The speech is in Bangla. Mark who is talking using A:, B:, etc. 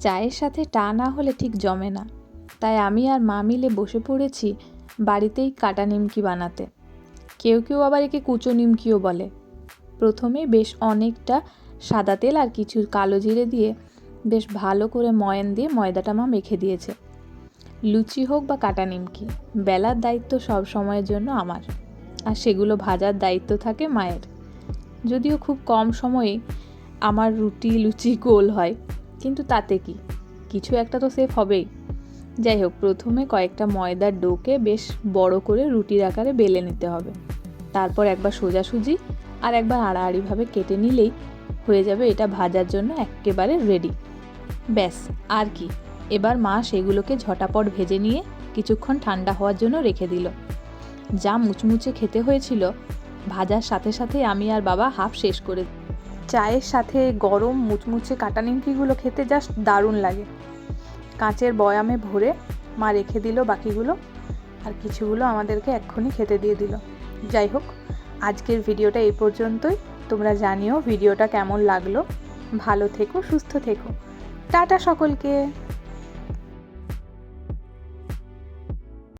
A: চায়ের সাথে টা না হলে ঠিক জমে না, তাই আমি আর মা মিলে বসে পড়েছি বাড়িতেই কাটা নিমকি বানাতে। কেউ কেউ আবার একে কুচো নিমকিও বলে। প্রথমে বেশ অনেকটা সাদা তেল আর কিছু কালো জিরে দিয়ে বেশ ভালো করে ময়ান দিয়ে ময়দাটা মা মেখে দিয়েছে। লুচি হোক বা কাটা নিমকি, বেলার দায়িত্ব সব সময়ের জন্য আমার, আর সেগুলো ভাজার দায়িত্ব থাকে মায়ের। যদিও খুব কম সময়ে আমার রুটি লুচি গোল হয়, কিন্তু তাতে কি, কিছু একটা তো সেফ হবেই। যাই হোক, প্রথমে কয়েকটা ময়দার ডোকে বেশ বড় করে রুটির আকারে বেলে নিতে হবে। তারপর একবার সোজাসুজি আর একবার আড়াআড়িভাবে কেটে নিলেই হয়ে যাবে এটা ভাজার জন্য একেবারে রেডি। ব্যাস, আর কি। এবার মা সেগুলোকে ঝটাপট ভেজে নিয়ে কিছুক্ষণ ঠান্ডা হওয়ার জন্য রেখে দিল। যা মুচমুচে খেতে হয়েছিল, ভাজার সাথে সাথে আমি আর বাবা হাফ শেষ করে। চায়ের সাথে গরম মুচমুচে কাটা নিমকিগুলো খেতে জাস্ট দারুণ লাগে। কাঁচের বয়ামে ভরে মা রেখে দিল বাকিগুলো, আর কিছুগুলো আমাদেরকে এক্ষুনি খেতে দিয়ে দিল। যাই হোক, আজকের ভিডিওটা এই পর্যন্তই। তোমরা জানিও ভিডিওটা কেমন লাগলো। ভালো থেকো, সুস্থ থেকো। টাটা সকলকে।